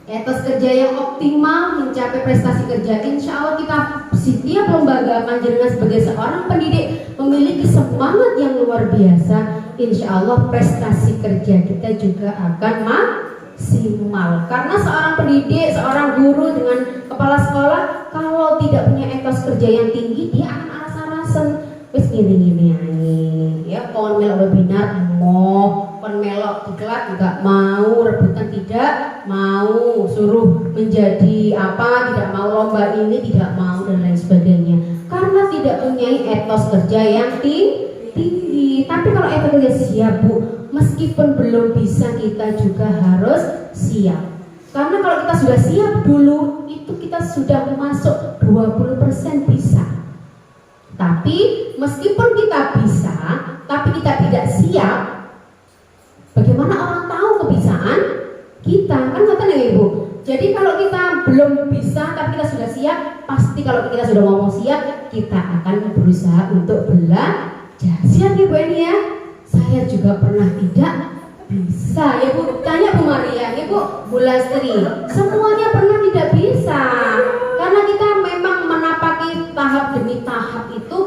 Etos kerja yang optimal mencapai prestasi kerja. Insya Allah kita setiap lembaga panjenengan sebagai seorang pendidik memiliki semangat yang luar biasa. Insya Allah prestasi kerja kita juga akan maksimal. Karena seorang pendidik, seorang guru dengan kepala sekolah kalau tidak punya etos kerja yang tinggi, dia akan aras-arasan wis gini-gini ya, kon melok webinar kon melok diklat juga mau, rebutan tidak mau, suruh menjadi tidak mau lomba ini tidak mau dan lain sebagainya, karena tidak punya etos kerja yang tinggi. Tapi kalau etos kerja siap Bu, meskipun belum bisa kita juga harus siap. Karena kalau kita sudah siap dulu, itu kita sudah masuk 20% bisa. Tapi meskipun kita bisa, tapi kita tidak siap, bagaimana orang tahu kebisaan kita? Kan kata Ibu. Jadi kalau kita belum bisa tapi kita sudah siap, pasti kalau kita sudah ngomong siap, kita akan berusaha untuk belajar. Siap ya Bu ini ya? Saya juga pernah tidak bisa ya Bu. Tanya Bu Maria, ya Bu Lastri, semuanya pernah tidak bisa. Karena kita memang menapaki tahap demi tahap itu.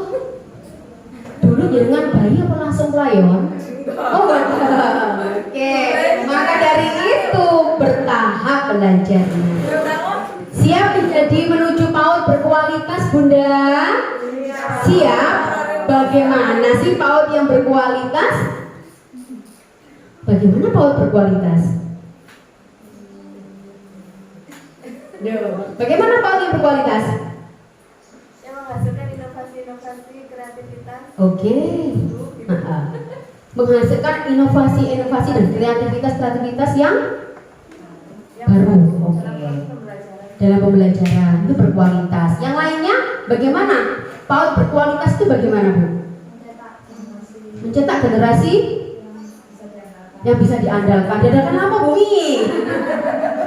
Dulu dengan bayi apa langsung pelayon? Oh betul. Oke, maka dari itu bertahap belajarnya. Siap menjadi menuju PAUD berkualitas Bunda? Siap? Bagaimana sih PAUD yang berkualitas? Bagaimana PAUD berkualitas? Bagaimana PAUD yang berkualitas? Yang menghasilkan inovasi-inovasi kreativitas. Oke. Menghasilkan inovasi-inovasi dan kreativitas yang baru. Oke. Dalam pembelajaran itu berkualitas. Yang lainnya bagaimana? PAUD berkualitas itu bagaimana Bu? Mencetak generasi yang bisa diandalkan. Diandalkan apa Bu?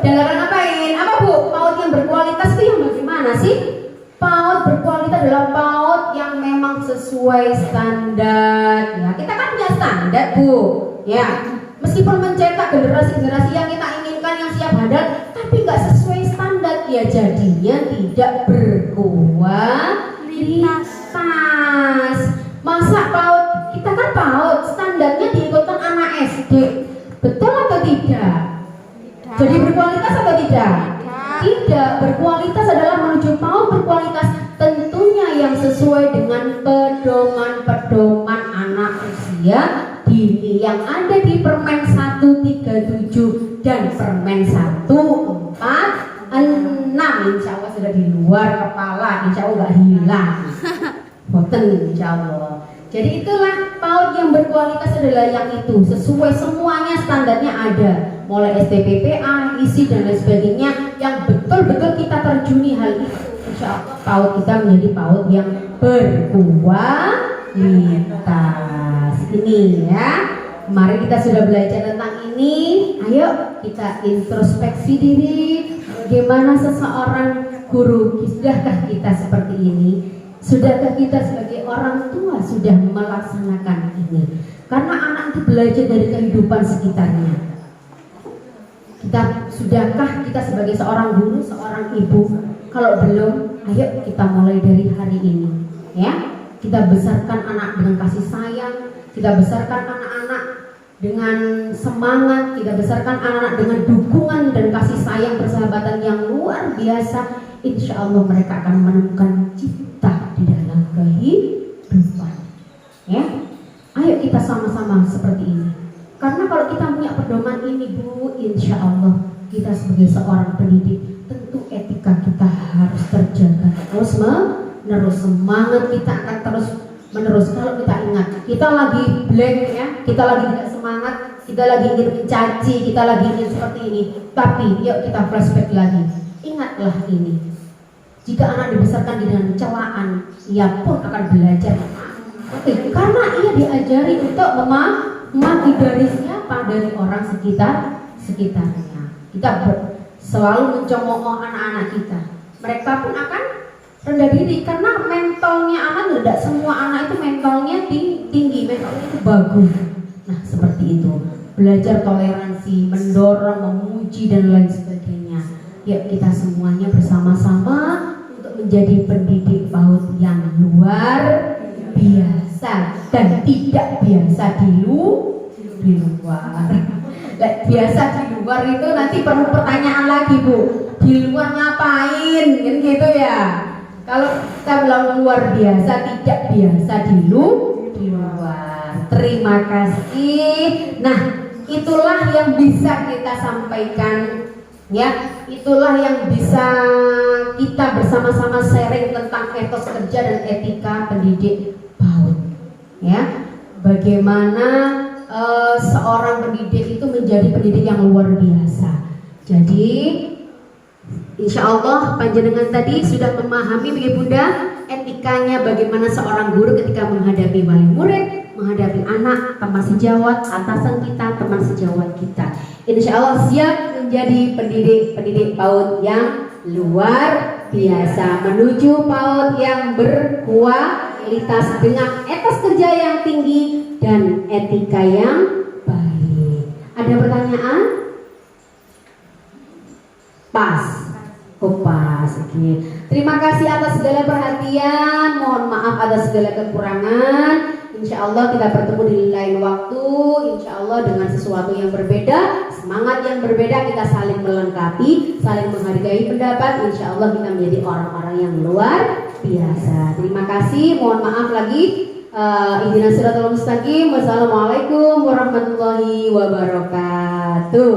Diandalkan apain? Apa Bu? PAUD yang berkualitas itu yang bagaimana sih? PAUD berkualitas adalah PAUD yang memang sesuai standar. Ya, kita kan punya standar Bu. Ya, meskipun mencetak generasi-generasi yang kita inginkan yang siap handal, tapi nggak sesuai standar, ya jadinya tidak berkualitas. Masa PAUD, kita kan PAUD standarnya diikutkan anak SD, betul atau tidak? Jadi berkualitas atau tidak? Tidak, berkualitas adalah menuju PAUD berkualitas tentunya yang sesuai dengan pedoman-pedoman anak usia dini yang ada di Permen 137 dan Permen 146. Insya Allah sudah di luar kepala, insya Allah nggak hilang. Boten insya Allah. Jadi itulah PAUD yang berkualitas adalah yang itu, sesuai semuanya standarnya ada, mulai STPPA, isi dan lain sebagainya, yang betul-betul kita terjuni hal itu. Insya Allah PAUD kita menjadi PAUD yang berkualitas. Ini ya, mari kita sudah belajar tentang ini. Ayo kita introspeksi diri. Bagaimana seseorang guru? Sudahkah kita seperti ini? Sudahkah kita sebagai orang tua sudah melaksanakan ini? Karena anak itu belajar dari kehidupan sekitarnya. Sudahkah kita sebagai seorang guru, seorang ibu? Kalau belum, ayo kita mulai dari hari ini, ya. Kita besarkan anak dengan kasih sayang, kita besarkan anak-anak dengan semangat, kita besarkan anak-anak dengan dukungan dan kasih sayang persahabatan yang luar biasa. Insya Allah mereka akan menemukan cita di dalam kehidupan. Ya, ayo kita sama-sama seperti ini. Karena kalau kita punya pedoman ini Bu, insya Allah kita sebagai seorang pendidik tentu etika kita harus terjaga terus menerus. Semangat kita akan terus menerus. Kalau kita ingat kita lagi blank ya, kita lagi tidak semangat, kita lagi ingin mencaci, kita lagi ingin seperti ini, tapi yuk kita flashback lagi. Ingatlah ini, jika anak dibesarkan dengan celaan, ia pun akan belajar. Karena ia diajari untuk memaki dari siapa? Dari orang sekitarnya. Kita selalu mencemooh anak-anak kita. Mereka pun akan rendah diri karena mentalnya anak, tidak semua anak itu mentalnya tinggi, mentalnya itu bagus. Nah seperti itu, belajar toleransi, mendorong, memuji dan lain sebagainya. Yuk kita semuanya bersama-sama untuk menjadi pendidik PAUD yang luar biasa dan tidak biasa di luar. Biasa di luar itu nanti perlu pertanyaan lagi Bu, di luar ngapain kan gitu ya. Kalau kita bilang luar biasa, tidak biasa di luar. Terima kasih. Nah itulah yang bisa kita sampaikan ya, itulah yang bisa kita bersama-sama sharing tentang etos kerja dan etika pendidik PAUD ya. Bagaimana seorang pendidik itu menjadi pendidik yang luar biasa. Jadi insya Allah panjenengan tadi sudah memahami bagi Bunda etikanya bagaimana seorang guru ketika menghadapi wali murid, menghadapi anak, teman sejawat, atasan kita, teman sejawat kita. Insya Allah siap menjadi pendidik PAUD yang luar biasa, menuju PAUD yang berkualitas dengan etos kerja yang tinggi dan etika yang baik. Ada pertanyaan? Pas. Oh pas. Oke. Terima kasih atas segala perhatian. Mohon maaf atas segala kekurangan. Insya Allah kita bertemu di lain waktu. Insya Allah dengan sesuatu yang berbeda, semangat yang berbeda, kita saling melengkapi, saling menghargai pendapat. Insya Allah kita menjadi orang-orang yang luar biasa. Terima kasih. Mohon maaf lagi. Ihdinas siratal mustaqim. Wassalamualaikum warahmatullahi wabarakatuh.